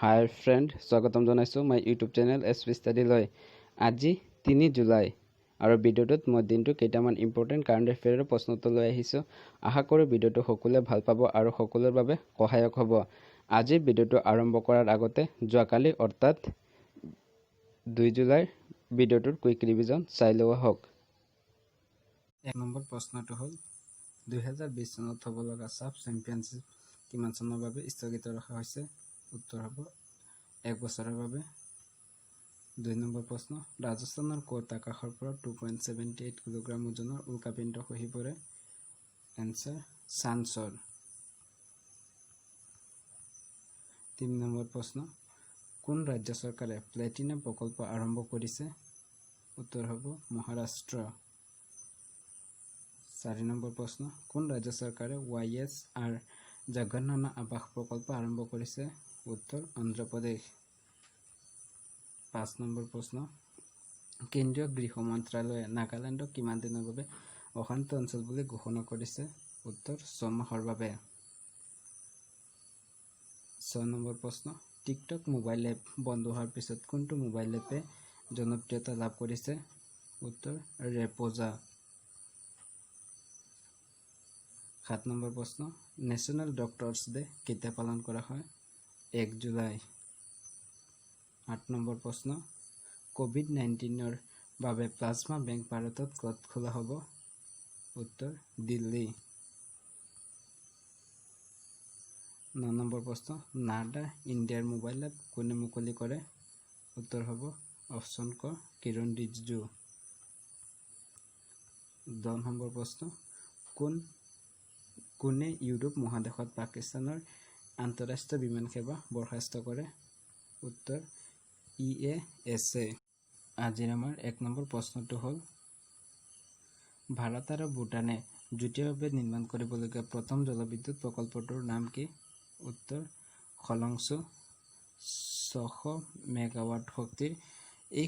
হাই friend, স্বাগতম জনাইছোঁ my YouTube channel স্পষ্টাডীলৈ। আজি 3 জুলাই আৰু ভিডিঅ'টোত মই দিনটো কেইটামান ইম্পৰ্টেণ্ট কাৰেণ্ট এফেয়াৰৰ প্ৰশ্ন উত্তৰ লৈ আহিছোঁ। আশা কৰোঁ ভিডিঅ'টো সকলোৱে ভাল পাব আৰু সকলোৰে বাবে সহায়ক হ'ব। আজিৰ ভিডিঅ'টো আৰম্ভ কৰাৰ আগতে যোৱাকালি অৰ্থাৎ 2 জুলাইৰ ভিডিঅ'টোৰ কুইক ৰিভিজন চাই লোৱা হওক। 1 নম্বৰ প্ৰশ্নটো হ'ল 2020 চনত হ'ব লগা চাব চেম্পিয়নশ্বিপ কিমান চনৰ বাবে স্থগিত ৰখা হৈছে? উত্তৰ হ'ব 1 বছৰৰ বাবে। 2 নম্বৰ প্ৰশ্ন, ৰাজস্থানৰ ক'ত আকাশৰ পৰা 2.78 কিলোগ্ৰাম ওজনৰ উল্কাপিণ্ড খহি পৰে? এনচাৰ চানচৰ। 3 নম্বৰ প্ৰশ্ন, কোন ৰাজ্য চৰকাৰে প্লেটিনাম প্ৰকল্প আৰম্ভ কৰিছে? উত্তৰ হ'ব মহাৰাষ্ট্ৰ। 4 নম্বৰ প্ৰশ্ন, কোন ৰাজ্য চৰকাৰে YSR জগন্নাথ আৱাস প্ৰকল্প আৰম্ভ কৰিছে? উত্তৰ অন্ধ্ৰ প্ৰদেশ। 5 নম্বৰ প্ৰশ্ন, কেন্দ্ৰীয় গৃহ মন্ত্ৰালয়ে নাগালেণ্ডক কিমান দিনৰ বাবে অশান্ত অঞ্চল বুলি ঘোষণা কৰিছে? উত্তৰ 6 মাহৰ বাবে। 6 নম্বৰ প্ৰশ্ন, টিকটক মোবাইল এপ বন্ধ হোৱাৰ পিছত কোনটো মোবাইল এপে জনপ্ৰিয়তা লাভ কৰিছে? উত্তৰ ৰেপ'জা। 7 নম্বৰ প্ৰশ্ন, নেশ্যনেল ডক্টৰছ ডে কেতিয়া পালন কৰা হয়? 1 জুলাই। 8 নম্বৰ প্ৰশ্ন, COVID-19 বাবে প্লাজমা বেংক ভাৰতত ক'ত খোলা হ'ব? উত্তৰ দিল্লী। 9 নম্বৰ প্ৰশ্ন, নাডা ইণ্ডিয়াৰ মোবাইল এপ কোনে মুকলি কৰে? উত্তৰ হ'ব অপশ্যন ক কিৰণ ৰিজিজু। 10 নম্বৰ প্ৰশ্ন, কোনে ইউৰোপ মহাদেশত পাকিস্তানৰ আন্তঃৰাষ্ট্ৰীয় বিমান সেৱা বৰ্খাস্ত কৰে? উত্তৰ EASA। আজিৰ আমাৰ 1 নম্বৰ প্ৰশ্নটো হ'ল ভাৰত আৰু ভূটানে যুটীয়াভাৱে নিৰ্মাণ কৰিবলগীয়া প্ৰথম জলবিদ্যুৎ প্ৰকল্পটোৰ নাম কি? উত্তৰ খলংচু। 600 মেগাৱাট শক্তিৰ এই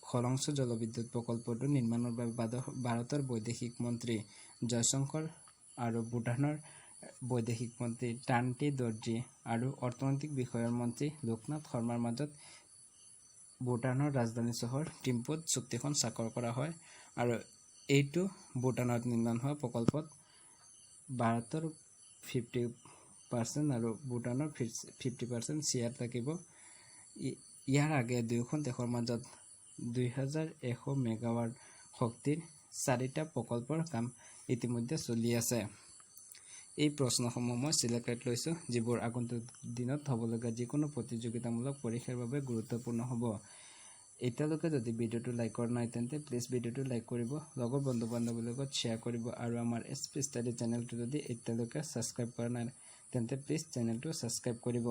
খলংচু জলবিদ্যুৎ প্ৰকল্পটো নিৰ্মাণৰ বাবে ভাৰতৰ বৈদেশিক মন্ত্ৰী জয়শংকৰ আৰু ভূটানৰ বৈদেশিক মন্ত্ৰী টান্টি দৰ্জী আৰু অৰ্থনৈতিক বিষয়ৰ মন্ত্ৰী লোকনাথ শৰ্মাৰ মাজত ভূটানৰ ৰাজধানী চহৰ থিম্পুত চুক্তিখন স্বাক্ষৰ কৰা হয় আৰু এইটো ভূটানত নিৰ্মাণ হোৱা প্ৰকল্পত ভাৰতৰ 50% আৰু ভূটানৰ 50% শ্বেয়াৰ থাকিব। ইয়াৰ আগে দুয়োখন দেশৰ মাজত 2100 মেগাৱাট শক্তিৰ 4টা প্ৰকল্পৰ কাম ইতিমধ্যে চলি আছে। এই প্ৰশ্নসমূহ মই চিলেক্ট লৈছোঁ যিবোৰ আগন্তুক দিনত হ'বলগীয়া যিকোনো প্ৰতিযোগিতামূলক পৰীক্ষাৰ বাবে গুৰুত্বপূৰ্ণ হ'ব। এতিয়ালৈকে যদি ভিডিঅ'টো লাইক কৰা নাই তেন্তে প্লিজ ভিডিঅ'টো লাইক কৰিব, লগৰ বন্ধু বান্ধৱীৰ লগত শ্বেয়াৰ কৰিব আৰু আমাৰ স্পষ্টাডী চেনেলটো যদি এতিয়ালৈকে ছাবস্ক্ৰাইব কৰা নাই তেন্তে প্লিজ চেনেলটো ছাবস্ক্ৰাইব কৰিব।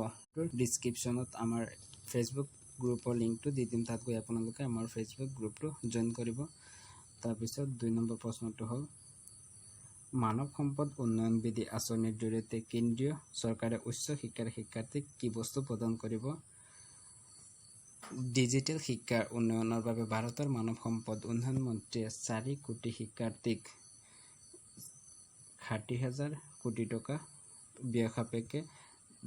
ডিছক্ৰিপশ্যনত আমাৰ ফেচবুক গ্ৰুপৰ লিংকটো দি দিম, তাত গৈ আপোনালোকে আমাৰ ফেচবুক গ্ৰুপটো জইন কৰিব। তাৰপিছত 2 নম্বৰ প্ৰশ্নটো হ'ল মানৱ সম্পদ উন্নয়ন বিধি আঁচনিৰ জৰিয়তে কেন্দ্ৰীয় চৰকাৰে উচ্চ শিক্ষাৰ শিক্ষাৰ্থীক কি বস্তু প্ৰদান কৰিব? ডিজিটেল শিক্ষাৰ উন্নয়নৰ বাবে ভাৰতৰ মানৱ সম্পদ উন্নয়ন মন্ত্ৰীয়ে 4 কোটি শিক্ষাৰ্থীক 60,000 কোটি টকা ব্যয় সাপেক্ষে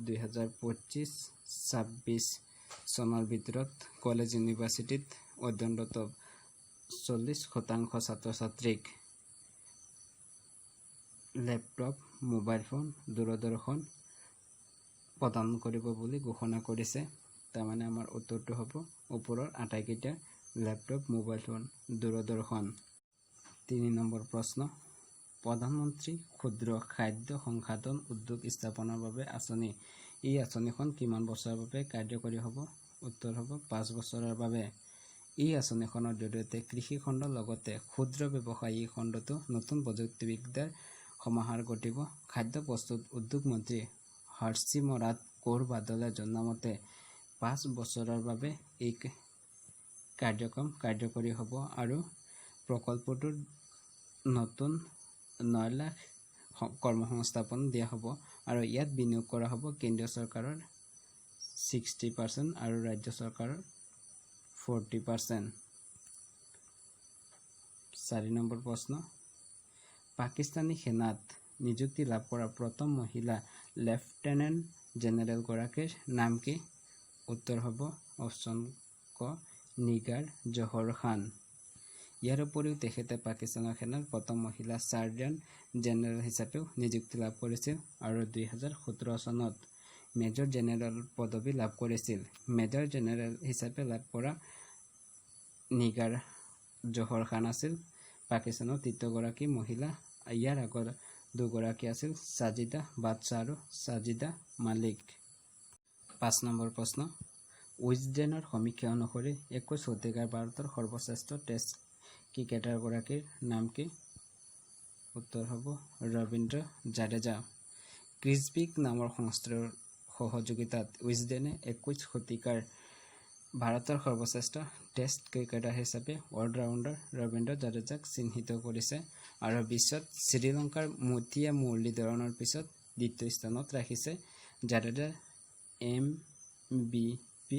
2025-26 চনৰ ভিতৰত কলেজ ইউনিভাৰ্চিটিত অধ্যয়নৰত 40% ছাত্ৰ ছাত্ৰীক লেপটপ, মোবাইল ফোন, দূৰদৰ্শন প্ৰদান কৰিব বুলি ঘোষণা কৰিছে। তাৰমানে আমাৰ উত্তৰটো হ'ব ওপৰৰ আটাইকেইটা লেপটপ, মোবাইল ফোন, দূৰদৰ্শন। 3 নম্বৰ প্ৰশ্ন, প্ৰধানমন্ত্ৰী ক্ষুদ্ৰ খাদ্য সংসাধন উদ্যোগ স্থাপনৰ বাবে আঁচনি। এই আঁচনিখন কিমান বছৰৰ বাবে কাৰ্যকৰী হ'ব? উত্তৰ হ'ব 5 বছৰৰ বাবে। এই আঁচনিখনৰ জৰিয়তে কৃষি খণ্ডৰ লগতে ক্ষুদ্ৰ ব্যৱসায়ী খণ্ডতো নতুন প্ৰযুক্তিবিদ্যাৰ সমাহাৰ ঘটিব। খাদ্য প্ৰস্তুত উদ্যোগ মন্ত্ৰী হৰচিমৰাট কৌৰ বাদলে জনোৱা মতে 5 বছৰৰ বাবে এই কাৰ্যক্ৰম কাৰ্যকৰী হ'ব আৰু প্ৰকল্পটোৰ নতুন 9 লাখ কৰ্মসংস্থাপন দিয়া হ'ব আৰু ইয়াত বিনিয়োগ কৰা হ'ব কেন্দ্ৰীয় চৰকাৰৰ 60% আৰু ৰাজ্য চৰকাৰৰ 40%। 4 নম্বৰ প্ৰশ্ন, পাকিস্তানী সেনাত নিযুক্তি লাভ কৰা প্ৰথম মহিলা লেফটেনেণ্ট জেনেৰেল গৰাকীৰ নাম কি? উত্তৰ হ'ব অপশ্যন ক নিগাৰ জহৰ খান। ইয়াৰ উপৰিও তেখেতে পাকিস্তানৰ সেনাৰ প্ৰথম মহিলা চাৰ্জেণ্ট জেনেৰেল হিচাপেও নিযুক্তি লাভ কৰিছিল আৰু 2017 চনত মেজৰ জেনেৰেল পদবী লাভ কৰিছিল। মেজৰ জেনেৰেল হিচাপে লাভ কৰা নিগাৰ জহৰ খান আছিল পাকিস্তানৰ তৃতীয়গৰাকী মহিলা। ইয়াৰ আগত দুগৰাকী আছিল ছাজিদা বাদশ্বাহ আৰু ছাজিদা মালিক। 5 নম্বৰ প্ৰশ্ন, উইজডেনৰ সমীক্ষা অনুসৰি 21 শতিকাৰ ভাৰতৰ সৰ্বশ্ৰেষ্ঠ টেষ্ট ক্ৰিকেটাৰগৰাকীৰ নাম কি? উত্তৰ হ'ব ৰবীন্দ্ৰ জাদেজা। ক্ৰিছবিক নামৰ সংস্থাৰ সহযোগিতাত উইজডেনে 21 শতিকাৰ ভাৰতৰ সৰ্বশ্ৰেষ্ঠ টেষ্ট ক্ৰিকেটাৰ হিচাপে অলৰাউণ্ডাৰ ৰবীন্দ্ৰ জাদেজাক চিহ্নিত কৰিছে আৰু বিশ্বত শ্ৰীলংকাৰ মতিয়া মুৰলীধৰণৰ পিছত দ্বিতীয় স্থানত ৰাখিছে। জাদেজাৰ MVP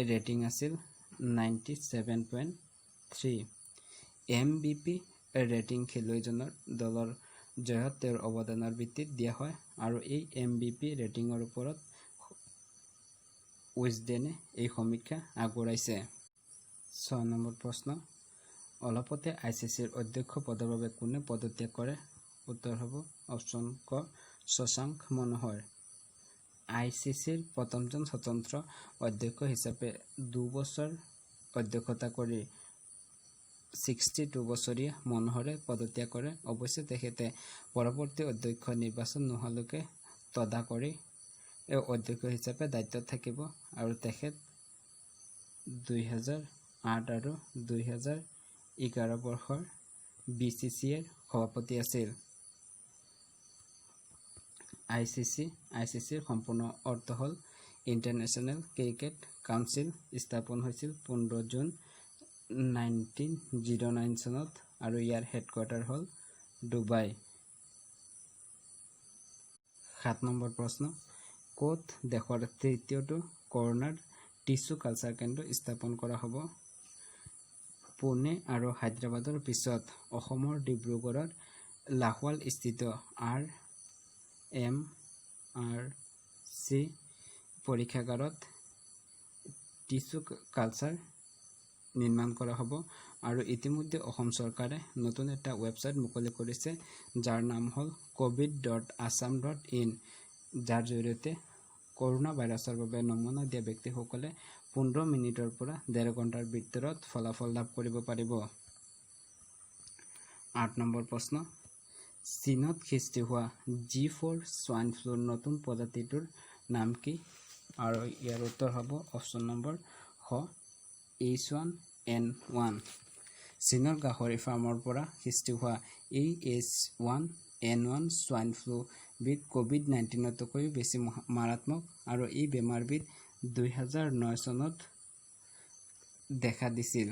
ৰেটিং আছিল 97.3। MVP ৰেটিং খেলুৱৈজনৰ দলৰ জয়ত তেওঁৰ অৱদানৰ ভিত্তিত দিয়া হয় আৰু এই MVP ৰেটিঙৰ ওপৰত উইজডেনে এই সমীক্ষা আগবঢ়াইছে। 6 নম্বৰ প্ৰশ্ন, অলপতে ICCৰ অধ্যক্ষ পদৰ বাবে কোনে পদত্যাগ কৰে? উত্তৰ হ'ব অপশ্যন ক শশাংক মনোহৰ। ICCৰ প্ৰথমজন স্বতন্ত্ৰ অধ্যক্ষ হিচাপে 2 বছৰ অধ্যক্ষতা কৰি 62 বছৰীয়া মনোহৰে পদত্যাগ কৰে। অৱশ্যে তেখেতে পৰৱৰ্তী অধ্যক্ষ নিৰ্বাচন নোহোৱালৈকে তদাকৰী অধ্যক্ষ হিচাপে দায়িত্বত থাকিব আৰু তেখেত 2008 আৰু 2011 বৰ্ষৰ BCCৰ সভাপতি আছিল। ICCৰ সম্পূৰ্ণ অৰ্থ হ'ল ইণ্টাৰনেশ্যনেল ক্ৰিকেট কাউন্সিল। স্থাপন হৈছিল 15 জুন 1909 চনত আৰু ইয়াৰ হেডকোৱাৰ্টাৰ হ'ল ডুবাই। 7 নম্বৰ প্ৰশ্ন, ক'ত দেশৰ তৃতীয়টো কৰ'ণাৰ টিছু কালচাৰ কেন্দ্ৰ স্থাপন কৰা হ'ব? পুনে আৰু হায়দৰাবাদৰ পিছত অসমৰ ডিব্ৰুগড়ৰ লাহোৱালস্থিত RMRC পৰীক্ষাগাৰত টিছু কালচাৰ নিৰ্মাণ কৰা হ'ব আৰু ইতিমধ্যে অসম চৰকাৰে নতুন এটা ৱেবছাইট মুকলি কৰিছে যাৰ নাম হ'ল covid.assam.in, যাৰ জৰিয়তে কৰোনা ভাইৰাছৰ বাবে নমুনা দিয়া ব্যক্তিসকলে 15 মিনিটৰ পৰা 1.5 ঘণ্টাৰ ভিতৰত ফলাফল লাভ কৰিব পাৰিব। 8 নম্বৰ প্ৰশ্ন, চীনত সৃষ্টি হোৱা G4 swine fluৰ নতুন প্ৰজাতিটোৰ নাম কি? আৰু ইয়াৰ উত্তৰ হ'ব অপশ্যন নম্বৰ খ H1N1। চীনৰ গাহৰি ফাৰ্মৰ পৰা সৃষ্টি হোৱা এই H1N1 swine flu বিধ COVID-19তকৈও বেছি মাৰাত্মক আৰু এই বেমাৰবিধ 2009 চনত দেখা দিছিল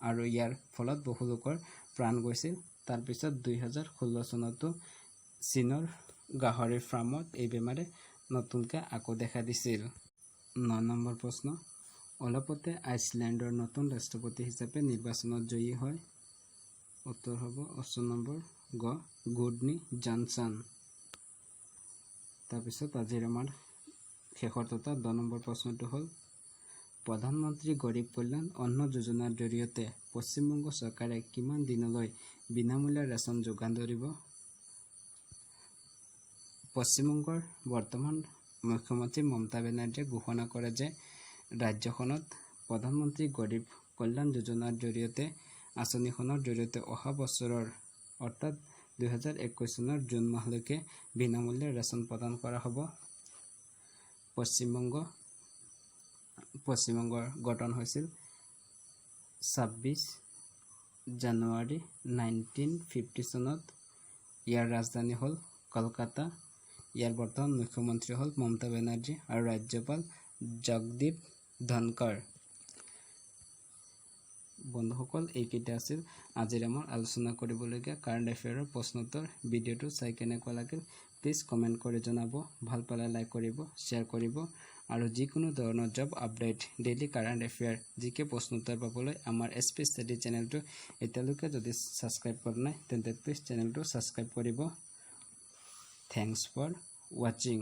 আৰু ইয়াৰ ফলত বহু লোকৰ প্ৰাণ গৈছিল। তাৰপিছত 2016 চনতো চীনৰ গাহৰি ফাৰ্মত এই বেমাৰে নতুনকৈ আকৌ দেখা দিছিল। 9 নম্বৰ প্ৰশ্ন, অলপতে আইচলেণ্ডৰ নতুন ৰাষ্ট্ৰপতি হিচাপে নিৰ্বাচনত জয়ী হয়। উত্তৰ হ'ব অপশ্যন নম্বৰ গ গুডনি জনছন। তাৰপিছত আজিৰ আমাৰ শেষৰ তথা 10 নম্বৰ প্ৰশ্নটো হ'ল প্ৰধানমন্ত্ৰী গৰীব কল্যাণ অন্ন যোজনাৰ জৰিয়তে পশ্চিমবংগ চৰকাৰে কিমান দিনলৈ বিনামূলীয়া ৰেচন যোগান ধৰিব? পশ্চিমবংগৰ বৰ্তমান মুখ্যমন্ত্ৰী মমতা বেনাৰ্জীয়ে ঘোষণা কৰে যে ৰাজ্যখনত প্ৰধানমন্ত্ৰী গৰীব কল্যাণ যোজনাৰ জৰিয়তে আঁচনিখনৰ জৰিয়তে অহা বছৰৰ অৰ্থাৎ 2021 চনৰ জুন মাহলৈকে বিনামূলীয়া ৰেচন প্ৰদান কৰা হ'ব। পশ্চিমবংগৰ গঠন হৈছিল 26 জানুৱাৰী 1950 চনত। ইয়াৰ ৰাজধানী হ'ল কলকাতা। ইয়াৰ বৰ্তমান মুখ্যমন্ত্ৰী হ'ল মমতা বেনাৰ্জী আৰু ৰাজ্যপাল জগদীপ ধনখড়। বন্ধুসকল, এইকেইটা আছিল আজিৰ আমাৰ আলোচনা কৰিবলগীয়া কাৰেণ্ট এফেয়াৰৰ প্ৰশ্নোত্তৰ। ভিডিঅ'টো চাই কেনেকুৱা লাগিল প্লিজ কমেণ্ট কৰি জনাব। ভাল পালে লাইক কৰিব, শ্বেয়াৰ কৰিব আৰু যিকোনো ধৰণৰ job update, daily current affair, জিকে প্ৰশ্নোত্তৰ পাবলৈ আমাৰ Spstudyy চেনেলটো এতিয়ালৈকে যদি ছাবস্ক্ৰাইব কৰা নাই তেন্তে প্লিজ চেনেলটো ছাবস্ক্ৰাইব কৰিব। থেংকছ ফৰ ৱাচিং।